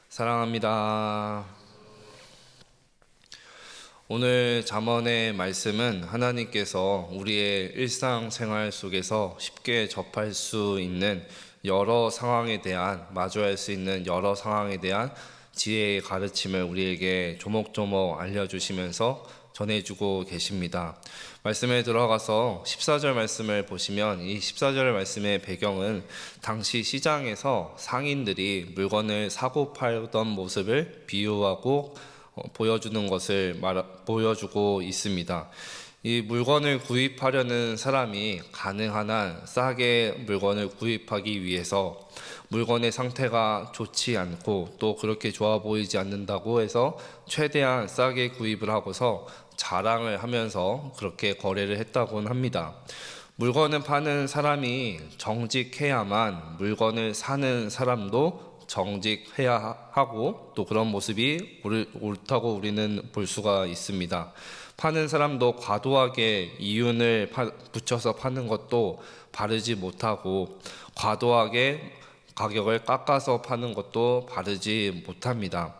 사랑합니다. 오늘 잠언의 말씀은 하나님께서 우리의 일상생활 속에서 쉽게 접할 수 있는 여러 상황에 대한, 마주할 수 있는 여러 상황에 대한 지혜의 가르침을 우리에게 조목조목 알려주시면서 전해주고 계십니다. 말씀에 들어가서 14절 말씀을 보시면, 이 14절 말씀의 배경은 당시 시장에서 상인들이 물건을 사고 팔던 모습을 비유하고 보여주는 것을 보여주고 있습니다. 이 물건을 구입하려는 사람이 가능한 한 싸게 물건을 구입하기 위해서 물건의 상태가 좋지 않고 또 그렇게 좋아 보이지 않는다고 해서 최대한 싸게 구입을 하고서 자랑을 하면서 그렇게 거래를 했다곤 합니다. 물건을 파는 사람이 정직해야만 물건을 사는 사람도 정직해야 하고, 또 그런 모습이 옳다고 우리는 볼 수가 있습니다. 파는 사람도 과도하게 이윤을 붙여서 파는 것도 바르지 못하고, 과도하게 가격을 깎아서 파는 것도 바르지 못합니다.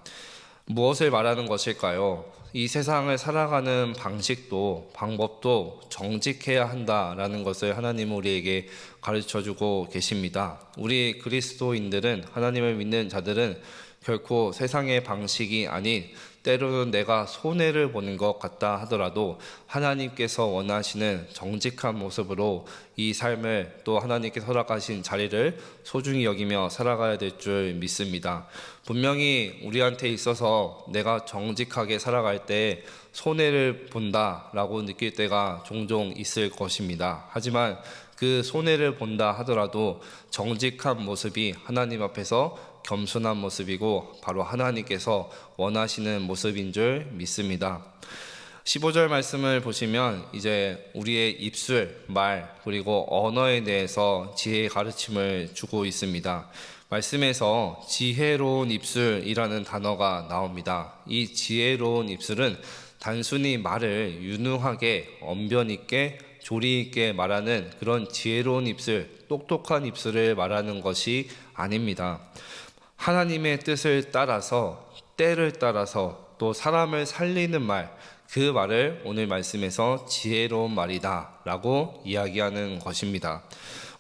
무엇을 말하는 것일까요? 이 세상을 살아가는 방법도 정직해야 한다라는 것을 하나님은 우리에게 가르쳐주고 계십니다. 우리 그리스도인들은, 하나님을 믿는 자들은 결코 세상의 방식이 아닌, 때로는 내가 손해를 보는 것 같다 하더라도 하나님께서 원하시는 정직한 모습으로 이 삶을, 또 하나님께서 허락하신 자리를 소중히 여기며 살아가야 될 줄 믿습니다. 분명히 우리한테 있어서 내가 정직하게 살아갈 때 손해를 본다라고 느낄 때가 종종 있을 것입니다. 하지만 그 손해를 본다 하더라도 정직한 모습이 하나님 앞에서 겸손한 모습이고, 바로 하나님께서 원하시는 모습인 줄 믿습니다. 15절 말씀을 보시면 이제 우리의 입술, 말, 그리고 언어에 대해서 지혜의 가르침을 주고 있습니다. 말씀에서 지혜로운 입술이라는 단어가 나옵니다. 이 지혜로운 입술은 단순히 말을 유능하게, 언변 있게, 조리 있게 말하는 그런 지혜로운 입술, 똑똑한 입술을 말하는 것이 아닙니다. 하나님의 뜻을 따라서, 때를 따라서, 또 사람을 살리는 말, 그 말을 오늘 말씀에서 지혜로운 말이다 라고 이야기하는 것입니다.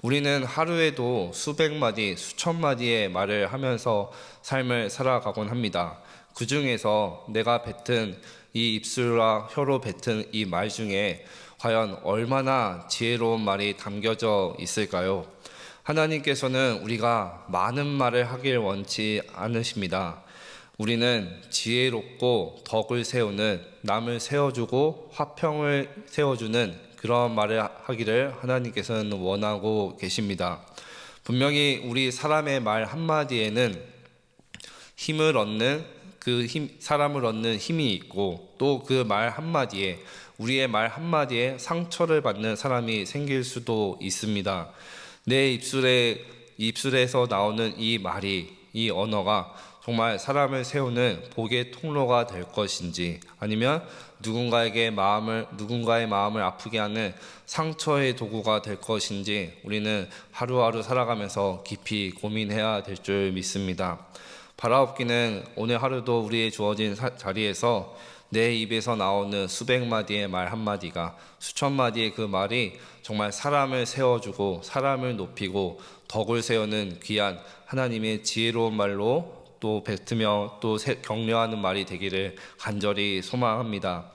우리는 하루에도 수백 마디, 수천 마디의 말을 하면서 삶을 살아가곤 합니다. 그 중에서 내가 뱉은 이 입술과 혀로 뱉은 이 말 중에 과연 얼마나 지혜로운 말이 담겨져 있을까요? 하나님께서는 우리가 많은 말을 하길 원치 않으십니다. 우리는 지혜롭고 덕을 세우는, 남을 세워주고 화평을 세워주는 그런 말을 하기를 하나님께서는 원하고 계십니다. 분명히 우리 사람의 말 한마디에는 힘을 얻는, 사람을 얻는 힘이 있고, 또 그 말 한마디에, 우리의 말 한마디에 상처를 받는 사람이 생길 수도 있습니다. 내 입술에서 나오는 이 말이, 이 언어가 정말 사람을 세우는 복의 통로가 될 것인지, 아니면 누군가의 마음을 아프게 하는 상처의 도구가 될 것인지, 우리는 하루하루 살아가면서 깊이 고민해야 될 줄 믿습니다. 바라옵기는 오늘 하루도 우리의 주어진 자리에서 내 입에서 나오는 수백 마디의 말 한마디가, 수천 마디의 그 말이 정말 사람을 세워주고 사람을 높이고 덕을 세우는 귀한 하나님의 지혜로운 말로 또 뱉으며 또 격려하는 말이 되기를 간절히 소망합니다.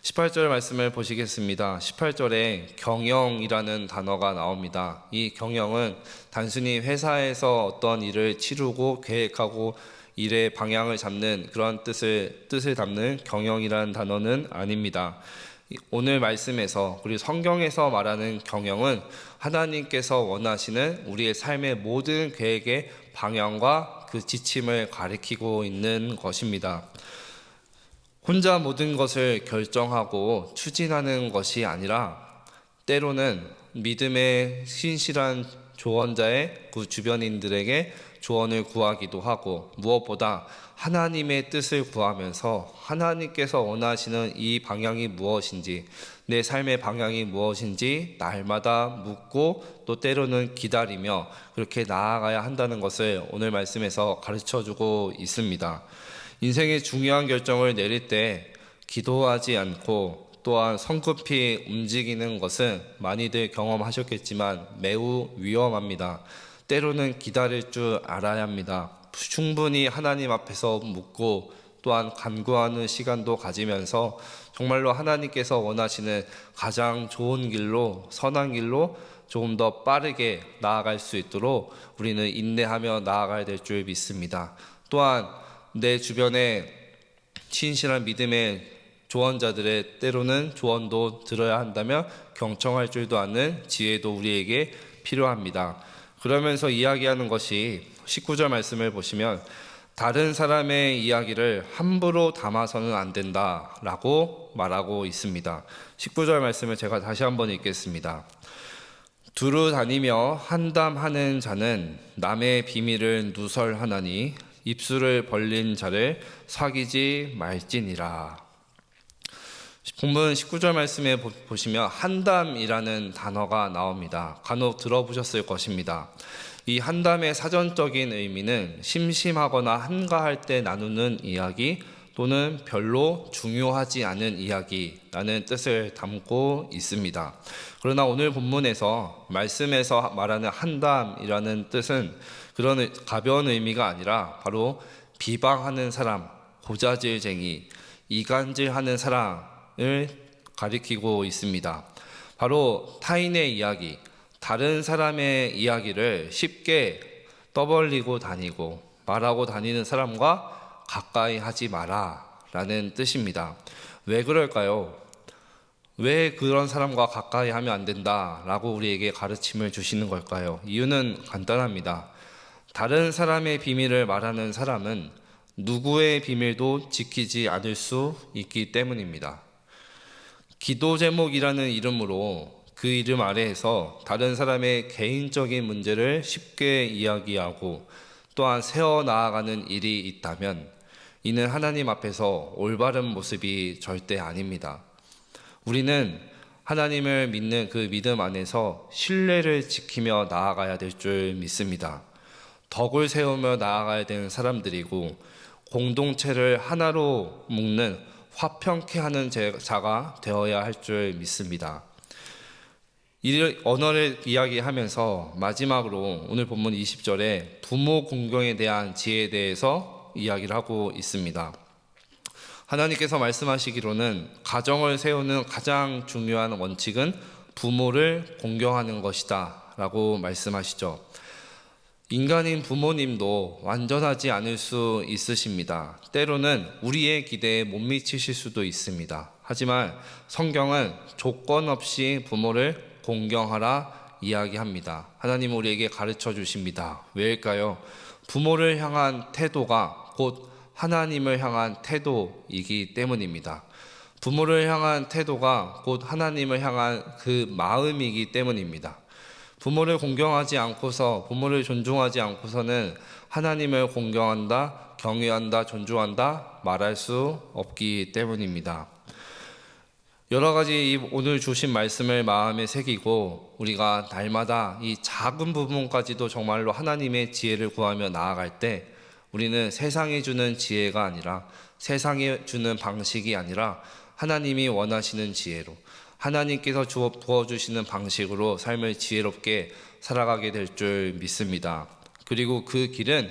18절 말씀을 보시겠습니다. 18절에 경영이라는 단어가 나옵니다. 이 경영은 단순히 회사에서 어떤 일을 치르고 계획하고 일의 방향을 잡는 그런 뜻을 담는 경영이라는 단어는 아닙니다. 오늘 말씀에서, 그리고 성경에서 말하는 경영은 하나님께서 원하시는 우리의 삶의 모든 계획의 방향과 그 지침을 가리키고 있는 것입니다. 혼자 모든 것을 결정하고 추진하는 것이 아니라, 때로는 믿음의 신실한 조언자의 그 주변인들에게 조언을 구하기도 하고, 무엇보다 하나님의 뜻을 구하면서 하나님께서 원하시는 이 방향이 무엇인지, 내 삶의 방향이 무엇인지 날마다 묻고 또 때로는 기다리며 그렇게 나아가야 한다는 것을 오늘 말씀에서 가르쳐주고 있습니다. 인생의 중요한 결정을 내릴 때 기도하지 않고 또한 성급히 움직이는 것은 많이들 경험하셨겠지만 매우 위험합니다. 때로는 기다릴 줄 알아야 합니다. 충분히 하나님 앞에서 묻고 또한 간구하는 시간도 가지면서 정말로 하나님께서 원하시는 가장 좋은 길로, 선한 길로 조금 더 빠르게 나아갈 수 있도록 우리는 인내하며 나아가야 될 줄 믿습니다. 또한 내 주변에 신실한 믿음의 조언자들의 때로는 조언도 들어야 한다면 경청할 줄도 아는 지혜도 우리에게 필요합니다. 그러면서 이야기하는 것이 19절 말씀을 보시면 다른 사람의 이야기를 함부로 담아서는 안 된다라고 말하고 있습니다. 19절 말씀을 제가 다시 한번 읽겠습니다. 두루 다니며 한담하는 자는 남의 비밀을 누설하나니 입술을 벌린 자를 사귀지 말지니라. 본문 19절 말씀에 보시면 한담이라는 단어가 나옵니다. 간혹 들어보셨을 것입니다. 이 한담의 사전적인 의미는 심심하거나 한가할 때 나누는 이야기 또는 별로 중요하지 않은 이야기라는 뜻을 담고 있습니다. 그러나 오늘 본문에서 말씀에서 말하는 한담이라는 뜻은 그런 가벼운 의미가 아니라 바로 비방하는 사람, 고자질쟁이, 이간질하는 사람을 가리키고 있습니다. 바로 타인의 이야기, 다른 사람의 이야기를 쉽게 떠벌리고 다니고 말하고 다니는 사람과 가까이 하지 마라 라는 뜻입니다. 왜 그럴까요? 왜 그런 사람과 가까이 하면 안 된다 라고 우리에게 가르침을 주시는 걸까요? 이유는 간단합니다. 다른 사람의 비밀을 말하는 사람은 누구의 비밀도 지키지 않을 수 있기 때문입니다. 기도 제목이라는 이름으로 그 이름 아래에서 다른 사람의 개인적인 문제를 쉽게 이야기하고 또한 세워나가는 일이 있다면 이는 하나님 앞에서 올바른 모습이 절대 아닙니다. 우리는 하나님을 믿는 그 믿음 안에서 신뢰를 지키며 나아가야 될 줄 믿습니다. 덕을 세우며 나아가야 되는 사람들이고 공동체를 하나로 묶는 화평케 하는 자가 되어야 할 줄 믿습니다. 이 언어를 이야기하면서 마지막으로 오늘 본문 20절에 부모 공경에 대한 지혜에 대해서 이야기를 하고 있습니다. 하나님께서 말씀하시기로는 가정을 세우는 가장 중요한 원칙은 부모를 공경하는 것이다 라고 말씀하시죠. 인간인 부모님도 완전하지 않을 수 있으십니다. 때로는 우리의 기대에 못 미치실 수도 있습니다. 하지만 성경은 조건 없이 부모를 공경하라 이야기합니다. 하나님은 우리에게 가르쳐 주십니다. 왜일까요? 부모를 향한 태도가 곧 하나님을 향한 태도이기 때문입니다. 부모를 향한 태도가 곧 하나님을 향한 그 마음이기 때문입니다. 부모를 공경하지 않고서 부모를 존중하지 않고서는 하나님을 공경한다, 경외한다, 존중한다 말할 수 없기 때문입니다. 여러 가지 오늘 주신 말씀을 마음에 새기고 우리가 날마다 이 작은 부분까지도 정말로 하나님의 지혜를 구하며 나아갈 때 우리는 세상이 주는 지혜가 아니라 세상이 주는 방식이 아니라 하나님이 원하시는 지혜로 하나님께서 부어주시는 방식으로 삶을 지혜롭게 살아가게 될 줄 믿습니다. 그리고 그 길은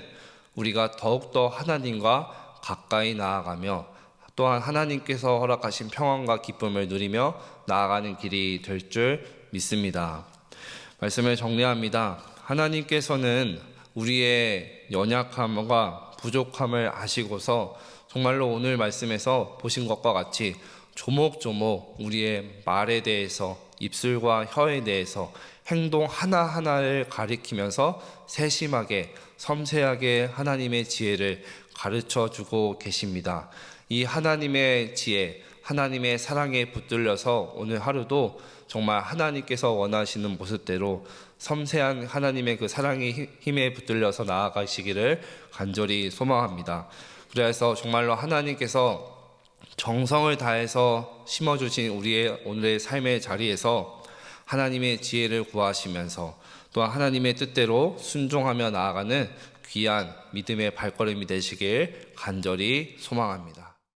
우리가 더욱더 하나님과 가까이 나아가며 또한 하나님께서 허락하신 평안과 기쁨을 누리며 나아가는 길이 될 줄 믿습니다. 말씀을 정리합니다. 하나님께서는 우리의 연약함과 부족함을 아시고서 정말로 오늘 말씀에서 보신 것과 같이 조목조목 우리의 말에 대해서 입술과 혀에 대해서 행동 하나하나를 가리키면서 세심하게 섬세하게 하나님의 지혜를 가르쳐 주고 계십니다. 이 하나님의 지혜, 하나님의 사랑에 붙들려서 오늘 하루도 정말 하나님께서 원하시는 모습대로 섬세한 하나님의 그 사랑의 힘에 붙들려서 나아가시기를 간절히 소망합니다. 그래서 정말로 하나님께서 정성을 다해서 심어주신 우리의 오늘의 삶의 자리에서 하나님의 지혜를 구하시면서 또한 하나님의 뜻대로 순종하며 나아가는 귀한 믿음의 발걸음이 되시길 간절히 소망합니다.